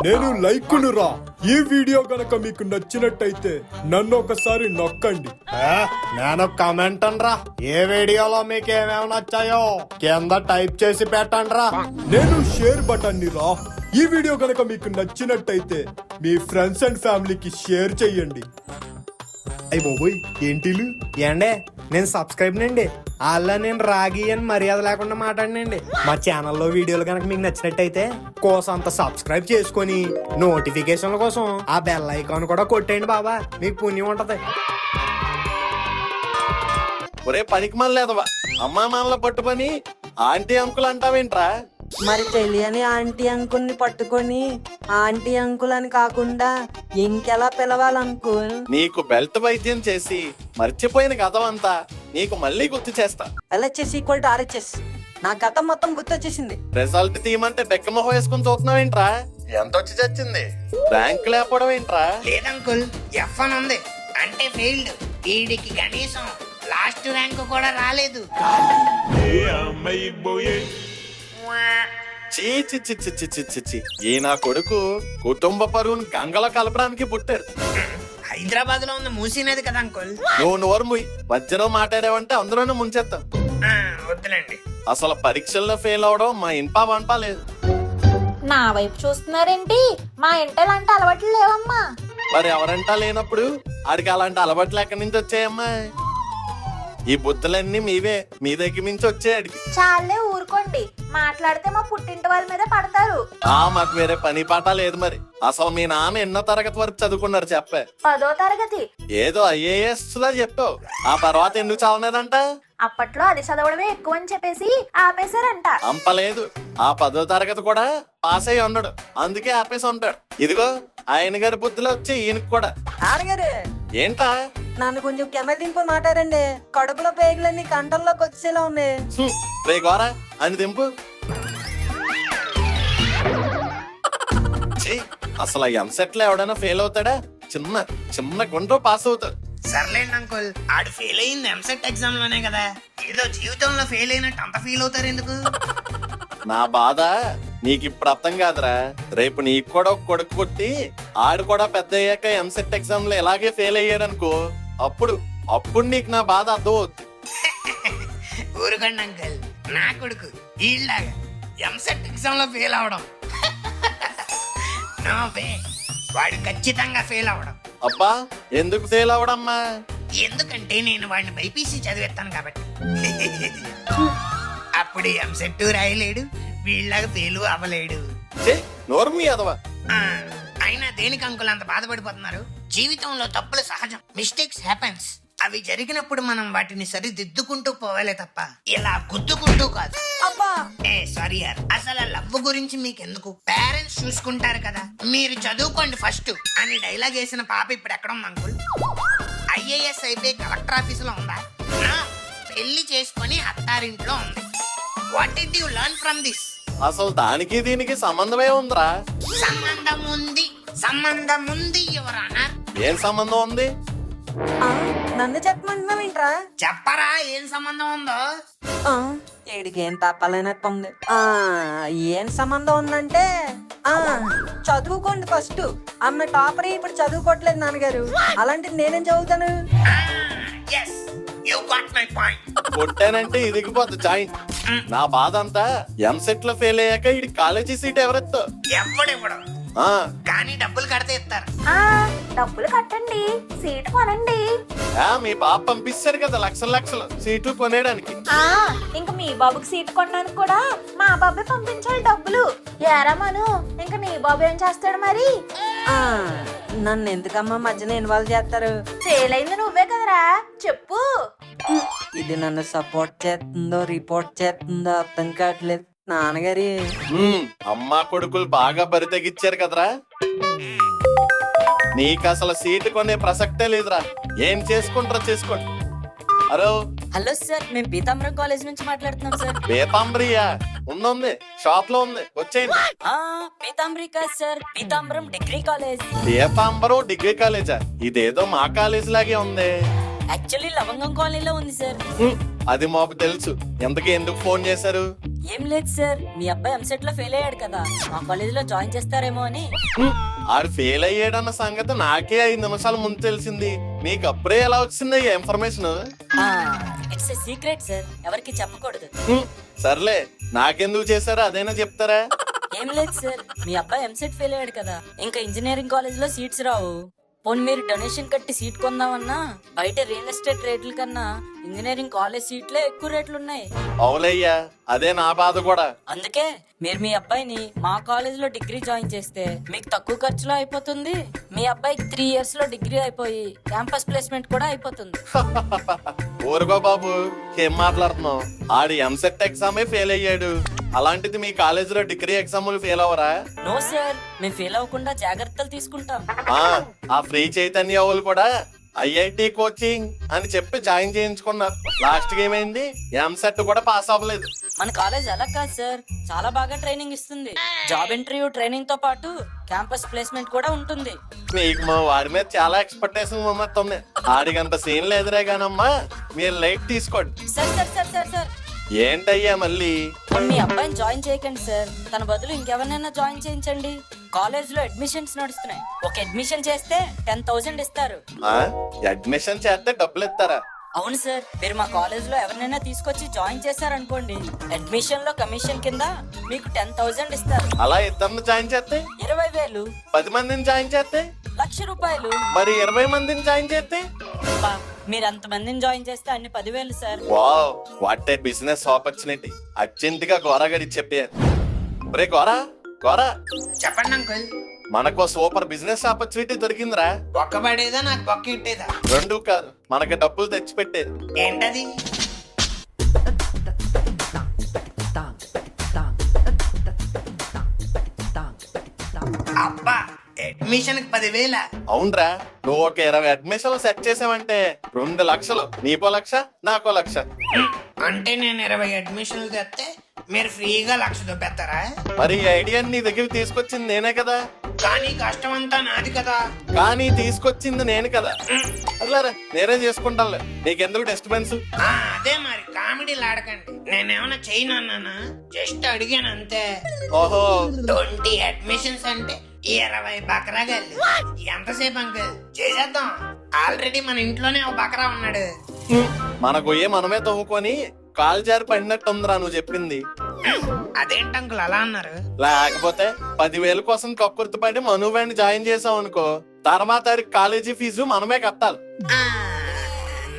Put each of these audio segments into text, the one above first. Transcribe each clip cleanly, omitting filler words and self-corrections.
నేను లైకును రా. ఈ వీడియో గనక మీకు నచ్చినట్టయితే నన్ను ఒకసారి నొక్కండి. నేను కమెంట్ రా. ఏ వీడియోలో మీకు ఏమేమి నచ్చాయో కింద టైప్ చేసి పెట్టండి రా. నేను షేర్ బటన్ ని రా. ఈ వీడియో గనక మీకు నచ్చినట్టయితే మీ ఫ్రెండ్స్ అండ్ ఫ్యామిలీకి షేర్ చెయ్యండి. అయ్యి బాబోయ్ ఏంటిలు ఏండే నేను సబ్స్క్రైబ్ నండి. అలా నేను రాగి అని మర్యాద లేకుండా మాట్లాడినండి. మా ఛానల్లో వీడియోలు కనుక మీకు నచ్చినట్టయితే కోసంత సబ్స్క్రైబ్ చేసుకొని నోటిఫికేషన్ల కోసం ఆ బెల్ ఐకాన్ కూడా కొట్టేయండి బాబా, మీకు పుణ్యం ఉంటది. ఒరే పనికి మళ్ళలేదవా, అమ్మా నాన్నల పట్టుకొని ఆంటీ అంకుల్ అంటావేంట్రా? మరి తెలియని ఆంటీ అంకుల్ని పట్టుకొని ఆంటీ అంకుల్ అని కాకుండా ఇంకెలా పిలవాలంకుల్? నీకు బెల్ట్ వైద్యం చేసి మర్చిపోయిన గతమంతా నీకు మళ్ళీ గుర్తు చేస్తా. LHS equal to RHS. నా గతం మొత్తం గుర్తొచ్చేసింది. రిజల్ట్ తీయమంటే బెక్కమొహ వేసుకుని చూస్తున్నావేంట్రా? ఎంత వచ్చి చచ్చింది? ర్యాంక్ లేకపోవడం ఏంట్రా? లేదంకుల్, F1 ఉంది అంటే ఫెయిల్డ్. వీడికి కనీసం లాస్ట్ ర్యాంక్ కూడా రాలేదు. చీ చి చి చి చి చి చి చి. ఈ నా కొడుకు కుటుంబ పరువుని గంగలో కలపడానికి పుట్టారు. హైదరాబాద్ లో ఉన్న మూసీ నది కదా అంకుల్. నువ్వు నోరు ముయ్. మధ్యలో మాట్లాడావంటే అందులోనే ముంచేస్తాం. వద్దులేండి. అసలు పరీక్షల్లో ఫెయిల్ అవడం మా ఇంపా వంపా లేదు. నా వైపు చూస్తున్నారేంటి? మా ఇంట ఇలాంటి అలవాట్లు లేవమ్మా. మరి ఎవరంటా లేనప్పుడు ఆడికి అలాంటి అలవాట్లు ఎక్కడి నుంచి వచ్చాయమ్మా? ఈ బుద్ధులన్నీ మీవే, మీ దగ్గర నుంచి వచ్చాయి. చాలే ఊరుకోండి, మాట్లాడితే మా పుట్టింటి వాళ్ళ మీద పడతారు. మాకు వేరే పని పాట లేదు. మరి అసలు మీ నాన్న ఎన్నో తరగతి వరకు చదువుకున్నారు చెప్పే? 10వ తరగతి. ఏదో IAS లా చెప్పావు. ఆ తర్వాత ఎందుకు చదవలేదంట? అప్పట్లో అది చదవడమే ఎక్కువ అని చెప్పేసి ఆపేశారంట. అంపలేదు. ఆ 10వ తరగతి కూడా పాస్ అయ్యి ఉండడు, అందుకే ఆపేసి ఉంటాడు. ఇదిగో ఆయన గారి బుద్ధిలో వచ్చి ఈయనకి కూడా. ఆడగారు ఏంటా? నన్ను కొంచెం కెమెరా దింపు మాట్లాడండి. కడుపులో పేగులన్నీ కంటల్లోకి వచ్చేలా ఉన్నాయి. రే గోరా అని దింపు. అసలు ఎంసెట్ లో ఎవడైనా ఫెయిల్ అవుతాడా? చిన్న చిన్న గుండ్రో పాస్ అవుతాడు. సర్లేండి అంకుల్, ఆడు ఫెయిల్ అయింది ఎంసెట్ ఎగ్జామ్ లోనే కదా. ఏదో జీవితంలో ఫెయిల్ అయినట్టు అంత ఫీల్ అవుతారు ఎందుకు? నా బాధ నీకు ఇప్పుడు అర్థం కాదురా. రేపు నీకు కూడా ఒక కొడుకు కొట్టి ఆడు కూడా పెద్ద అయ్యాక ఎంసెట్ ఎగ్జామ్ లో ఎలాగే ఫెయిల్ అయ్యాడనుకో, అప్పుడు నీకు నా బాధ అర్థం అవుతుంది. ఊరుకోండి అంకుల్, నా కొడుకు ఈళ్ళగా ఎంసెట్ ఎగ్జామ్ లో ఫెయిల్ అవడం నో వే. వాడు ఖచ్చితంగా ఫెయిల్ అవడం. అబ్బా ఎందుకు ఫెయిల్ అవడమ్మా? ఎందుకంటే నేను వాడిని బైపీసీ చదివేస్తాను కాబట్టి. అప్పుడు ఎంసెట్ రాయలేడు, వీళ్ళగా ఫెయిల్ అవ్వలేడు. నోరు మీ అదవా. అయినా దేనికి అంకుల్ అంత బాధపడిపోతున్నారు? జీవితంలో తప్పులు సహజం, మిస్టేక్స్ హ్యాపెన్స్. అవి జరిగినప్పుడు మనం వాటిని సరిదిద్దుకుంటూ పోవాలే తప్ప ఇలా గుద్దుకుంటూ కాదు. అబ్బా సారీ యార్. అసలు లవ్ గురించి మీకెందుకు? పేరెంట్స్ చూసుకుంటారు కదా, మీరు చదువుకోండి ఫస్ట్ అని డైలాగ్ వేసిన పాప ఇప్పుడు ఎక్కడ ఉంది అంకుల్? IAS అయిపోయి కలెక్టర్ ఆఫీసులో ఉందా? పెళ్లి చేసుకొని అత్తారింట్లో ఉంది. What did you learn from this? అసలు దానికి దీనికి సంబంధమే ఉందిరా? సంబంధం ఉంది యువర్ ఆనర్. ఏం సంబంధం ఉంది? నన్ను చెప్పమంటున్నావేంట్రా? చెప్పరా ఏం సంబంధం ఉందో? ఏడికి ఏం తప్పలేనట్టుంది. ఏం సంబంధం ఉందంటే చదువుకోండి ఫస్ట్. అమ్మ టాపర్ ఇప్పుడు చదువుకోవట్లేదు నాన్నగారు. అలాంటిది నేనేం చదువుతాను? yes you got my point. కొట్టానంటే ఇదిగిపోద్ది జాయింట్. నా బాధ అంతా ఎంసెట్ లో ఫెయిల్ అయ్యాక ఇడి కాలేజీ సీట్ ఎవరెత్తో ఎవడెవడం కానీ డబ్బులు కడితే ఇస్తారు. డబ్బులు కట్టండి, సీటు కొనండి. మీ బాబు పంపిస్తారు కదా లక్షలు సీటు కొనేయడానికి. ఇంక మీ బాబుకి సీటు కొనడానికి కూడా మా బాబే పంపించాలి డబ్బులు. ఏరా మను, ఇంక నీ బాబు ఏం చేస్తాడు మరి? నన్ను ఎందుకమ్మా మధ్యన ఇన్వాల్వ్ చేస్తారు? ఫెయిల్ అయింది నువ్వే కదరా, చెప్పు. ఇది నన్ను సపోర్ట్ చేస్తుందో రిపోర్ట్ చేస్తుందో అర్థం కావట్లేదు. నాన్నగారి అమ్మా కొడుకులు బాగా బరి తెగిచ్చారు కదరా. నీకు అసలు సీటు కొనే ప్రసక్తే లేదురా. ఏం చేసుకుంటారో చేసుకోండి. హలో సార్, మేము పీతాంబరం కాలేజ్ నుంచి మాట్లాడుతున్నాం సార్. పీతాంబరియా? ఉంది షాప్ లో ఉంది, వచ్చేయండి. పీతాంబరి కాదు సార్, పీతాంబరం డిగ్రీ కాలేజ్. పీతాంబరం డిగ్రీ కాలేజా? ఇదేదో మా కాలేజ్ లాగే ఉంది. యాక్చువల్లీ లవంగం కాలనీలో ఉంది సార్. అది మాకు తెలుసు. ఎందుకు ఫోన్ చేశారు? ఏం లేదు సార్, మీ అబ్బాయి ఎంసెట్ లో ఫెయిల్ అయ్యాడు కదా, మా కాలేజ్ లో జాయిన్ చేస్తారేమో అని. ఆడు ఫెయిల్ అయ్యాడన్న సంగతి నాకే 5 నిమిషాల ముందు తెలిసింది. మీకు అప్పుడే ఎలా వచ్చింది ఈ information? It's a secret sir, ఎవరికి చెప్పకూడదు. సర్లే, నాకెందుకు చేశారో అదైనా చెప్తారా? ఏం లేదు సార్, మీ అబ్బాయి ఎంసెట్ ఫెయిల్ అయ్యాడు కదా, ఇంకా ఇంజనీరింగ్ కాలేజ్ లో సీట్స్ రావు. పోనీ మీరు డొనేషన్ కట్టి సీట్ కొందామన్నా బయట రియల్ ఎస్టేట్ రేట్ల కన్నా ఇంజనీరింగ్ కాలేజ్ సీట్లే ఎక్కువ రేట్లు ఉన్నాయి. అవులయ్యా, అదే నా బాధ కూడా. అందుకే మీరు మీ అబ్బాయిని మా కాలేజ్ లో డిగ్రీ జాయిన్ చేస్తే మీకు తక్కువ ఖర్చులో అయిపోతుంది. మీ అబ్బాయికి 3 years లో డిగ్రీ అయిపోయి క్యాంపస్ ప్లేస్మెంట్ కూడా అయిపోతుంది. ఊరుకో బాబు, ఏం మాట్లాడుతున్నావు? ఆడి ఎంసెట్ ఎగ్జామే ఫెయిల్ అయ్యాడు, అలాంటిది మీ కాలేజీలో డిగ్రీ ఎగ్జాములు ఫెయిల్ అవరా? నో సార్, మేము ఫెయిల్ అవ్వకుండా జాగ్రత్తలు తీసుకుంటాం. ఆ ఫ్రీ చైతన్య వాళ్ళు కూడా ఐఐటి కోచింగ్ అని చెప్పి జాయిన్ చేయించుకున్నారు. లాస్ట్ కి ఏమైంది? ఎంసెట్ కూడా పాస్ అవ్వలేదు. మన కాలేజ్ అలా కాదు సార్, చాలా బాగా ట్రైనింగ్ ఇస్తుంది. జాబ్ ఇంటర్వ్యూ ట్రైనింగ్ తో పాటు క్యాంపస్ ప్లేస్మెంట్ కూడా ఉంటుంది. మీకు మా వాడి మీద చాలా ఎక్స్పెక్టేషన్ ఉన్నట్టుంది. ఆడికంత సీన్ లేదురే గానమ్మా, మీరు లైట్ తీసుకోండి. Sir sir sir sir sir ఏంటయ్యా మళ్ళీ? మీ అబ్బాయిని జాయిన్ చేయకండి సార్, తన బదులు ఇంకెవరినైనా జాయిన్ చేయించండి. కాలేజ్ లో అడ్మిషన్స్ నడుస్తున్నాయి, ఒక అడ్మిషన్ చేస్తే 10,000 ఇస్తారు. అడ్మిషన్ చేస్తే డబ్బులు ఇస్తారా? అవును సార్, మీరు మా కాలేజ్ లో ఎవరినైనా తీసుకొచ్చి జాయిన్ చేశారనుకోండి, అడ్మిషన్ లో కమిషన్ కింద మీకు 10,000 ఇస్తారు. అలా ఇద్దరిని జాయిన్ చేస్తే 20,000. 10 మందిని జాయిన్ చేస్తే 1,00,000 రూపాయలు. మరి 20 మందిని జాయిన్ చేస్తే? అబ్బా, మీరు అంత మందిని జాయిన్ చేస్తే అన్ని 10,000 sir. Wow, what a business opportunity. Urgent గా గోరాగడి చెప్పారు. ఒరే గోరా, గోరా, చెప్పండి అంకుల్. మనకు సూపర్ బిజినెస్ ఆపర్చునిటీ దొరికిందిరా. బొక్క పడేదా నాకు బొక్క ఇట్టేదా? రెండు కాదు, మనకి డబ్బులు తెచ్చిపెట్టేది. ఏంటది? అబ్బా, అడ్మిషన్ కి 10,000. అవునరా, నువ్వు ఒక 20 అడ్మిషన్లు సెట్ చేసావంటే 2 లక్షలు. నీకో 1,00,000, నాకో 1,00,000. అంటే నేను 20 అడ్మిషన్లు తెస్తే మీరు ఫ్రీగా 1,00,000 దొబ్బెత్తారా? మరి ఈ ఐడియా నీ దగ్గర తీసుకొచ్చింది నేనే కదా. కానీ కష్టం అంతా నాది కదా. కానీ తీసుకొచ్చింది నేను కదా. అట్లారా, నేనే చేసుకుంటానులే, నీకెందుకు డిస్టర్బెన్స్? అదే మరి, కామెడీలు ఆడకండి. నేనేమన్నా చేయను అన్నానా? జస్ట్ అడిగాను అంతే. ఓహో, 20 అడ్మిషన్స్ అంటే 20 బకరాగాళ్ళు. ఎంతసేపు అంకుల్? చేసేద్దాం. ఆల్రెడీ మన ఇంట్లోనే ఒక బకరా ఉన్నాడు. మన గొయ్యే మనమే తవ్వుకొని కాలు జారి పడినట్టుందిరా నువ్వు చెప్పింది. అదేంటి అంకుల్ అలా అన్నారు? లేకపోతే 10,000 కోసం కక్కుర్తిపడి మనువాడిని జాయిన్ చేసాం అనుకో, తర్వాత కాలేజీ ఫీజు మనమే కట్టాలి.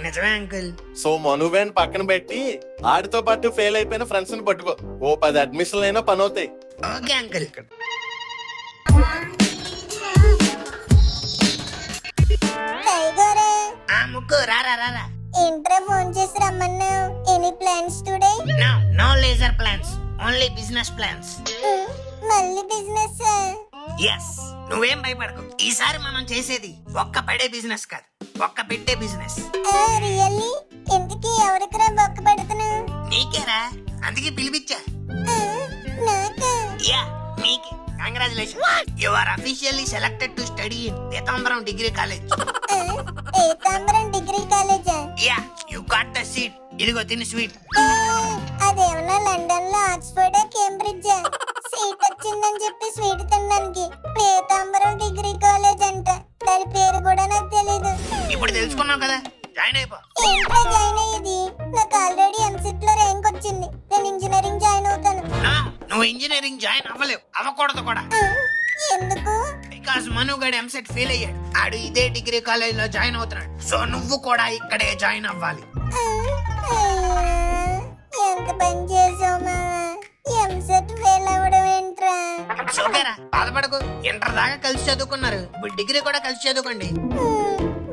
నిజమే అంకుల్. సో మనువాడిని పక్కన పెట్టి ఆడితో పాటు ఫెయిల్ అయిపోయిన ఫ్రెండ్స్ ని పట్టుకో, ఓ 10 అడ్మిషన్లు అయినా పని అవుతాయి. Okay uncle. ముక్కు రారా రారా. ఏంట్రా ఫోన్ చేసి రమ్మన్నావు? Any plans today? No leisure plans, only business plans. మళ్ళీ బిజినెస్? ఎస్, నువ్వేం భయపడకు. ఈసారి మనం చేసేది ఒక్క పడే బిజినెస్ కాదు, ఒక్క పెట్టే బిజినెస్. రియల్లీ? ఎందుకు ఎవరికరా బొక్క పెడుతున్నావు? నీకేరా, అందుకే పిలిపించా. నాకా? యా, మీకే. Congratulation, you are officially selected to study in Pitambaram degree college. Pitambaram degree కాలేజా? Yeah, you got the seat. ఇదిగో తిని స్వీట్. అదేమన్నా లండన్ లో ఆక్స్ఫర్డ్ కేంబ్రిడ్జా? సీట్ వచ్చిందని చెప్పి స్వీట్ తినడానికి పీతాంబరం డిగ్రీ కాలేజ్ అంట. దాని పేరు కూడా నాకు తెలీదు. ఇప్పుడు తెలుసుకున్నావు కదా, జాయిన్ అయిపో. ఏంటో జాయిన్ అయ్యేది? నాకు ఆల్రెడీ ఎంసెట్ లో ర్యాంక్ వచ్చింది, నేను ఇంజనీరింగ్ జాయిన్ అవుతాను. నువ్వు ఇంజనీరింగ్ జాయిన్ అవ్వలేవు, అవ్వకూడదు కూడా. ఎందుకు? బికాస్ మనుగడ ఎంసెట్ ఫెయిల్ అయ్యాడు, ఆడు ఇదే డిగ్రీ కాలేజ్ లో జాయిన్ అవుతున్నాడు. సో నువ్వు కూడా ఇక్కడే జాయిన్ అవ్వాలి. ఎంత పని చేసావు? ఎంసెట్ ఫెయిల్ అవ్వడం ఏంట్రా? ఓకేరా, బాధపడకు. ఇంటర్ దాకా కలిసి చదువుకున్నారు, ఇప్పుడు డిగ్రీ కూడా కలిసి చదువుకోండి.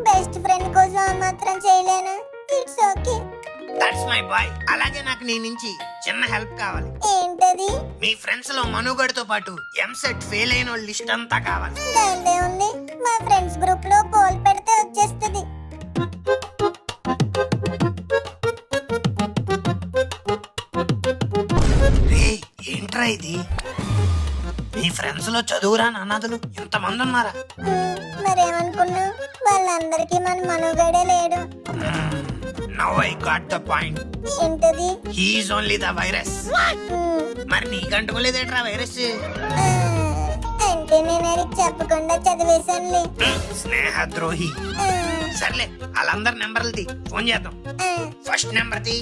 బెస్ట్ ఫ్రెండ్ కోసం ఆ మాత్రం చేయలేను. It's okay. That's my boy. అలాగే నాకు నీ నుంచి చిన్న హెల్ప్ కావాలి. ఏంటది? మీ ఫ్రెండ్స్ లో మనుగడతో పాటు ఎంసెట్ ఫెయిల్ అయిన వాళ్ళ లిస్ట్ అంతా కావాలి. దాందే ఉంది, మా ఫ్రెండ్స్ గ్రూప్ లో పోల్ పెడితే వచ్చేస్తుంది. ఏంట్రా ఇది? మీ ఫ్రెండ్స్ లో చదువురాని అనాథలు ఎంతమంది ఉన్నారా? మరేమనుకున్నావు? వాళ్ళందరికీ మన మనుగడే లేడు. Now I got the point. ఏంటది? He's only the virus. మరి నీకు అంటుకోలేదేట్రా వైరస్? అంటే నేను అది చెప్పకుండా చదివేశానులే. స్నేహద్రోహి. సర్లే వాళ్ళందరి నెంబర్లది ఫోన్ చేద్దాం. First number the.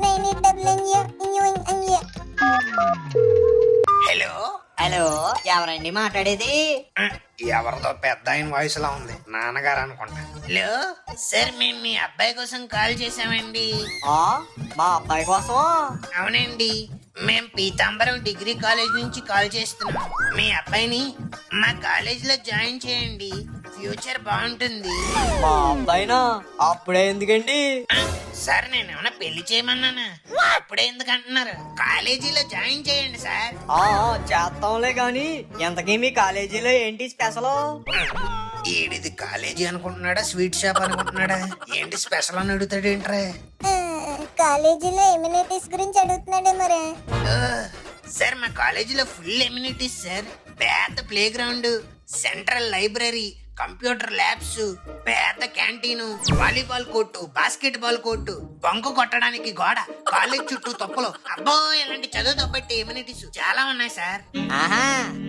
98 hello. Hello, ఎవరండి మాట్లాడేది? ఎవరితో పెద్ద ఆయన వాయిస్ లా ఉంది, నాన్నగారు అనుకుంటా. హలో సార్, మేము మీ అబ్బాయి కోసం కాల్ చేసామండి. మా అబ్బాయి కోసం? అవునండి, మేము పీతాంబరం డిగ్రీ కాలేజ్ నుంచి కాల్ చేస్తున్నాం. మీ అబ్బాయిని మా కాలేజ్ లో జాయిన్ చేయండి, ఫ్యూచర్ బాగుంటుంది. మా అబ్బాయినా? అప్పుడే ఎందుకండి? సార్ నేను ఏమైనా పెళ్లి చేయమన్నానా? అప్పుడే ఎందుకు అంటున్నారు? కాలేజీలో జాయిన్ చేయండి సార్. చేస్తాంలే గాని ఎంతకీ మీ కాలేజీలో ఏంటి స్పెషల్? ఈడిది కాలేజీ అనుకుంటున్నాడా, స్వీట్ షాప్ అనుకుంటున్నాడా? ఏంటి స్పెషల్ అని అడుగుతాడు ఏంట్రా? కాలేజీలో ఎమ్యూనిటీస్ గురించి అడుగుతున్నాడే మరి. సార్ మా కాలేజీలో ఫుల్ ఎమ్యూనిటీస్ సార్. పెద్ద play ground, central library, computer labs, పెద్ద canteen, volleyball court, basketball court, bunk కొట్టడానికి గోడ, కాలేజ్ చుట్టూ తొప్పలు, అబ్బో ఇలాంటి చదువుతో బట్టి ఎమ్యూనిటీస్ చాలా ఉన్నాయి సార్.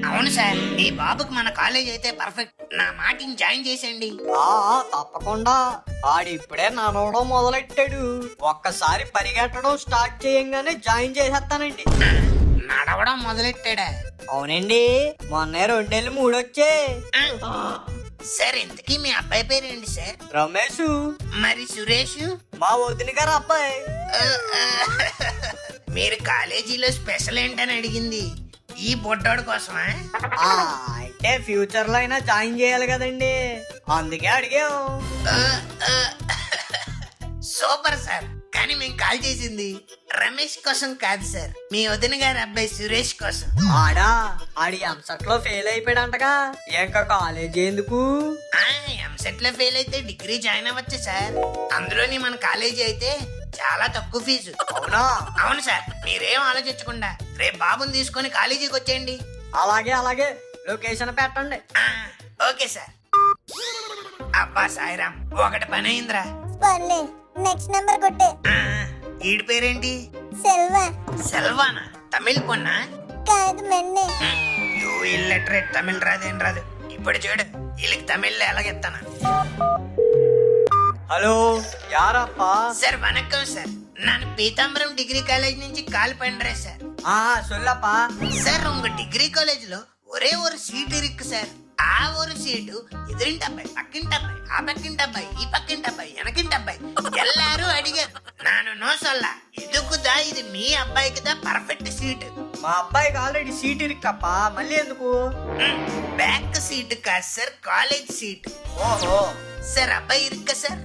అవును సార్, ఈ బాబుకి మన కాలేజ్ అయితే పర్ఫెక్ట్. నా మాటిని జాయిన్ చేసేయండి. తప్పకుండా. ఆడిప్పుడే నడవడం మొదలెట్టాడు, ఒక్కసారి పరిగెట్టడం స్టార్ట్ చేయంగానే జాయిన్ చేసేస్తానండి. నడవడం మొదలెట్టాడా? అవునండి, మొన్న 2 నెలలు 3 వచ్చే. సార్ ఇంతకీ మీ అబ్బాయి పేరేంటి సార్? రమేష్. మరి సురేష్? మా వదిన గారు అబ్బాయి. మీరు కాలేజీలో స్పెషల్ ఏంటని అడిగింది ఈ బొడ్డోడు కోసమా? అయితే ఫ్యూచర్ లో అయినా జాయిన్ చేయాలి కదండి, అందుకే అడిగాం. సూపర్ సార్, కానీ మేము కాల్ చేసింది రమేష్ కోసం కాదు సార్, మీ వదిన గారి అబ్బాయి సురేష్ కోసం. ఆడి ఎంసెట్ లో ఫెయిల్ అయిపోయాడంటగా, ఇంకా కాలేజీ ఎందుకు? ఎంసెట్ లో ఫెయిల్ అయితే డిగ్రీ జాయిన్ అవ్వచ్చు సార్. అందులోని మన కాలేజీ అయితే చాలా తక్కువ ఫీజు. అవునా? అవును సార్, మీరేం ఆలోచించకుండా రేపు బాబుని తీసుకొని కాలేజీకి వచ్చేయండి. అలాగే లొకేషన్ పెట్టండి. Okay sir. అబ్బా సాయిరామ్, ఒకటి పని అయిందిరా. పర్లే, నెక్స్ట్ నెంబర్ కొట్టే. ఈడి పేరేంటి? సెల్వా. సెల్వానా? తమిళ్ పొన్నా? కాదు, మెన్నే. యూ ఇల్లటరేట్, తమిళ్ రాదేం రాదు. ఇప్పుడు చూడు, వీళ్ళకి తమిళ్లో ఎలాగెత్తాను. హలో, యారప్పా? సార్ వనక్కం సార్, நான் பீதாம்பரம் டிகிரி காலேஜ் నుంచి கால் பண்றேன் சார். சொல்லப்பா. சார் உங்க டிகிரி காலேஜ்ல ஒரே ஒரு சீட் இருக்கு சார். ఆ ஒரு సీటు ఎదురింటి అబ్బాయి, పక్కింటి అబ్బాయి, ఆ పక్కింటి అబ్బాయి, ఈ పక్కింటి అబ్బాయి, వెనకింటి అబ్బాయి ఎల్లారు అడిగారు. నాను నో సొల్లా, ఇదుకుదా ఇది మీ అబ్బాయికి దా పర్ఫెక్ట్ సీట్. మా అబ్బాయికి ఆల్రెడీ సీట్ ఇరుక్కప్పా, మళ్ళీ ఎందుకు? బ్యాక్ సీట్ కాదు సార్, కాలేజ్ సీట్. ఓహో. సార్ అబ్బాయి ఇరుక్క సార్?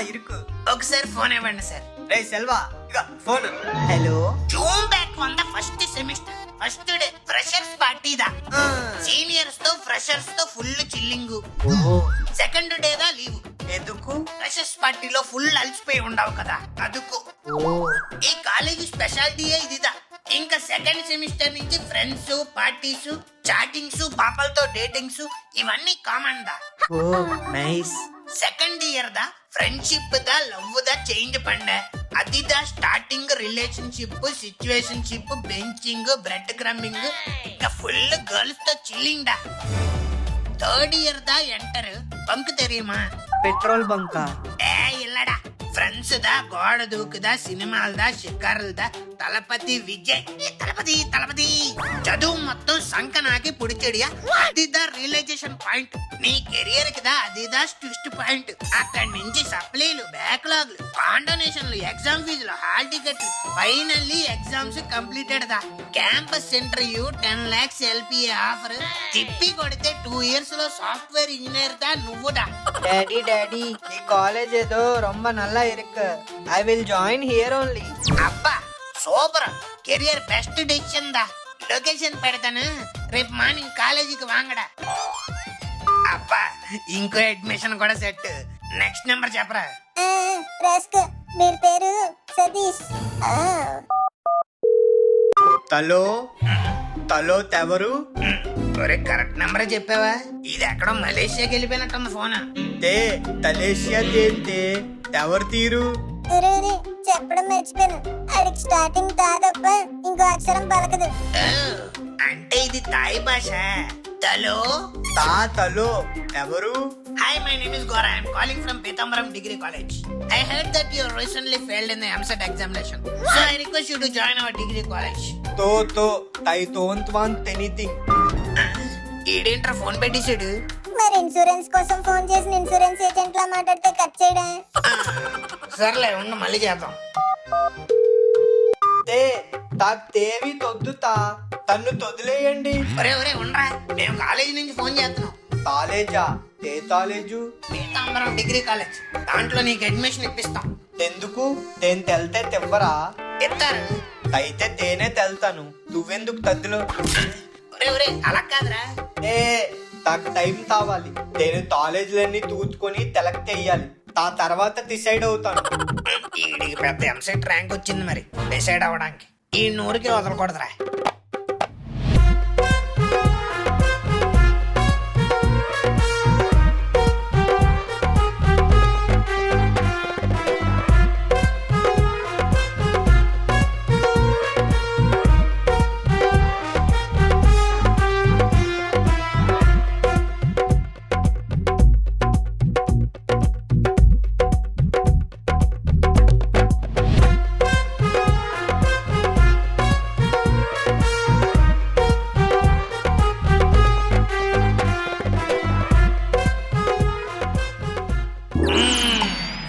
ఇరుకు. ఒకసారి ఫోన్ ఇవ్వండి సార్. రే సెల్వా, ఇక ఫోన్. హలో. జూమ్ బ్యాక్ వంద first semester first day freshers party దా. సీనియర్స్ తో ఫ్రెషర్స్ తో ఫుల్ చిల్లింగ్. సెకండ్ డే దా లీవ్. ఎందుకు? ఫ్రెషర్స్ పార్టీలో ఫుల్ అలసిపోయి ఉండవు కదా, అందుకు. ఈ కాలేజీ స్పెషాలిటీయే ఇదిదా. ఇంకా సెకండ్ సెమిస్టర్ నుంచి ఫ్రెండ్స్, పార్టీస్, చాటింగ్స్, పాపలతో డేటింగ్స్ ఇవన్నీ కామన్ దా. నైస్. సెకండ్ ఇయర్ దా ఫ్రెండ్షిప్ దా, లవ్ దా చేంజ్ పండ. అది దా starting relationship, situationship, benching, bread crumbing, ఇంకా ఫుల్ గర్ల్స్ తో చిల్లింగ్ దా. థర్డ్ ఇయర్ దా ఎంటర్ బంక్ తెరీమా? పెట్రోల్ బంకా? ఇల్లడా ఫ్రెండ్స్ దా, గోడ దూకుదా, సినిమాలదా, షికారులదా, తలపతి విజయ్, తలపతి చదువు మొత్తం సంకనాకి పుడిచెడియా. అదిదా రియలైజేషన్ పాయింట్. నీ కెరియర్ కి దా అదిదా ట్విస్ట్ పాయింట్. అక్కడి నుంచి సప్లీలు, బ్యాక్లాగ్లు, కాండోనేషన్లు, ఎగ్జామ్ ఫీజులు, హాల్ టికెట్లు, ఫైనల్లీ ఎగ్జామ్స్ కంప్లీటెడ్ దా. Campus interview 10 lakhs LPA offer. తిప్పి కొడితే 2 years లో సాఫ్ట్వేర్ ఇంజనీర్ దా నువ్వుదా. డాడీ ఈ కాలేజ్ ఏదో రొంబ నల్లా ఇరుకు. I will join here only. అబ్బా సూపర్, కెరియర్ బెస్ట్ డెసిషన్ దా. లొకేషన్ పెడతాను, రేపు మార్నింగ్ కాలేజీకి వాంగడా. అబ్బా ఇంకో అడ్మిషన్ కూడా సెట్. నెక్స్ట్ నెంబర్ చెప్పరా? రాస్కో, వీరి పేరు సతీష్. తలో తెవరు? ఒరే కరెక్ట్ నెంబరే చెప్పావా? ఇది ఎక్కడో మలేషియాకి వెళ్ళిపోయినట్టుంది ఫోన్. తే తలేషియా తేంతే ఎవరు తీరు ఒరే ఒరే, చెప్పడం మర్చిపోయాను. ఆడికి స్టార్టింగ్ తా తప్ప ఇంకో అక్షరం పలకదు. అంటే ఇది తాయి భాష. హలో, తా తలో ఎవరు hi, my name is Gora. I'm calling from Peethambaram degree college. I heard that you recently failed in the MSET examination. So I request you to join our degree college. తో తో తై తోంత్వాంత్ ఎనీథింగ్. ఈడేంట్రా ఫోన్ పెట్టేశాడు? మరి insurance కోసం phone చేసిన insurance agent లా మాట్లాడితే cut చేయడా? సర్లే ఉండు, మళ్ళీ చేద్దాం. తే తాక్ తేవి తొద్దుతా తన్ను తొదిలేయండి. ఒరే ఒరే ఉండరా, మేము కాలేజీ నుంచి ఫోన్ చేస్తున్నాం. కాలేజా తే కాలేజు పీతాంబరం డిగ్రీ కాలేజ్. దాంట్లో నీకు అడ్మిషన్ ఇప్పిస్తాం. ఎందుకు తేన్ తెల్తే తెవ్వరా ఇస్తారు. అయితే తేనే తెల్తాను నువ్వెందుకు తద్దులో. ఒరే ఒరే అలా కాదురా. ఏ నాకు టైం కావాలి. నేను కాలేజీలన్నీ తూచుకొని తెలక్ తెయ్యాలి. ఆ తర్వాత డిసైడ్ అవుతాను. ఈడికి పెద్ద ఎంసెట్ ర్యాంక్ వచ్చింది, మరి డిసైడ్ అవ్వడానికి ఈ నూరికి వదలకూడదురా.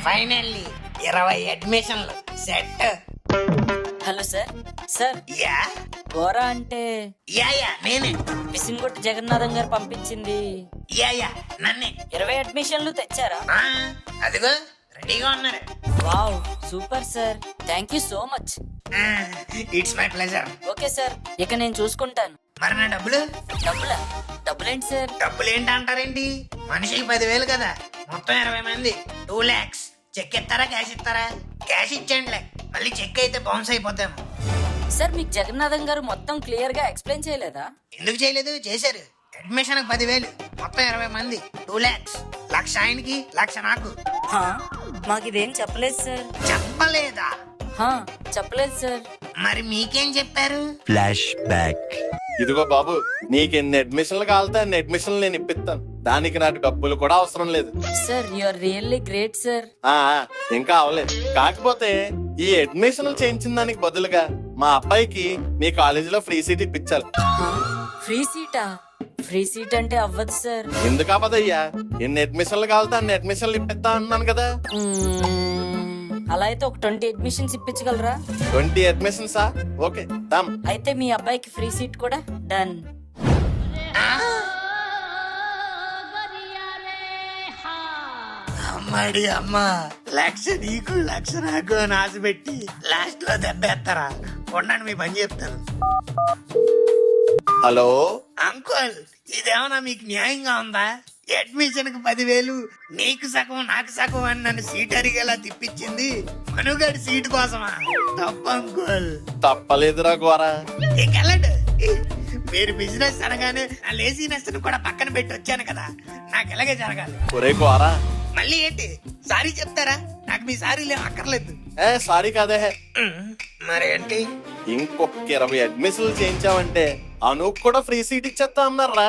ఫైనల్లీ 20 అడ్మిషన్లు set. Hello sir. Sir, yeah Gora అంటే యా యా నేనే. పిసింగొట్టు జగన్నాథం గారు పంపించింది. యా యా నన్నే. 20 అడ్మిషన్లు తెచ్చారా? ఆ, అదిగో రెడీగా ఉన్నారు. Wow, super sir. Thank you so much. It's my pleasure. Okay sir, ఇక నేను చూసుకుంటాను. మరి నా డబ్బులు? డబ్బులా? డబ్బులేంటి సార్? డబ్బులు ఏంటి అంటారేంటి? మనిషికి 10,000 కదా, మొత్తం 20 మంది 2 lakhs. చెక్ ఇస్తారా క్యాష్ ఇస్తారా? క్యాష్ ఇచ్చేయండిలే, మళ్ళీ చెక్ అయితే బౌన్స్ అయిపోతాము. సార్, మీకు జగన్నాథం గారు మొత్తం క్లియర్ గా ఎక్స్ప్లెయిన్ చేయలేదా? ఎందుకు చేయలేదు? చేశారు. అడ్మిషన్ 10,000, మొత్తం 20 మంది 2 lakhs. 1,00,000 ఆయనకి, 1,00,000 నాకు. హా, మాకు ఇదేం చెప్పలేదు సార్. చెప్పలేదా? హా, చెప్పలేదు సార్. మరి మీకేం చెప్పారు? ఇదిగో బాబు, నీకు ఎన్ని అడ్మిషన్లు కావాలితే అన్ని అడ్మిషన్లు నేను ఇప్పిస్తాను. దానికి నాకు డబ్బులు కూడా అవసరం లేదు. Sir, you are really great sir. ఆ ఇంకా అవలేదు. కాకపోతే ఈ అడ్మిషన్లు చేయించిన దానికి బదులుగా మా అబ్బాయికి మీ కాలేజీలో ఫ్రీ సీట్ ఇప్పించాలి. ఫ్రీ సీటా? ఫ్రీ సీట్ అంటే అవ్వదు సార్. ఎందుకు అవ్వదయ్యా? ఎన్ని అడ్మిషన్లు కావాలితే అన్ని అడ్మిషన్లు ఇప్పిస్తా అన్నాను కదా. అలా అయితే ఒక 20 అడ్మిషన్స్ ఇప్పించగలరా? 20 అడ్మిషన్సా? Okay done. అయితే మీ అబ్బాయికి ఫ్రీ సీట్ కూడా డన్. అమ్మాడి అమ్మా, 1,00,000 నీకు 1,00,000 నాకు అని ఆశ పెట్టి లాస్ట్ లో దెబ్బేస్తారా? ఉండండి, మీ పని చెప్తాను. హలో అంకుల్, ఇదేమన్నా మీకు న్యాయంగా ఉందా? అడ్మిషన్ కి 10,000, నీకు సగం నాకు సగం అని నన్ను సీట్ అడిగేలా తిప్పించింది మనుగడి సీట్ కోసమా? తప్పు అంకుల్. తప్పలేదురా గోరా. ఇంకెళ్ళండి. మీరు బిజినెస్ అనగానే నా లేజీనెస్ కూడా పక్కన పెట్టి వచ్చాను కదా, నాకు ఎలాగే జరగాలి. ఒరే గోరా, మళ్ళీ ఏంటి సారీ చెప్తారా? నాకు మీ సారీలే అక్కర్లేదు. సారీ కాదే. మరేంటి? ఇంకొక 20 అడ్మిషన్లు చేయించావంటే అనుకు కూడా ఫ్రీ సీట్ ఇచ్చేస్తా అన్నారా?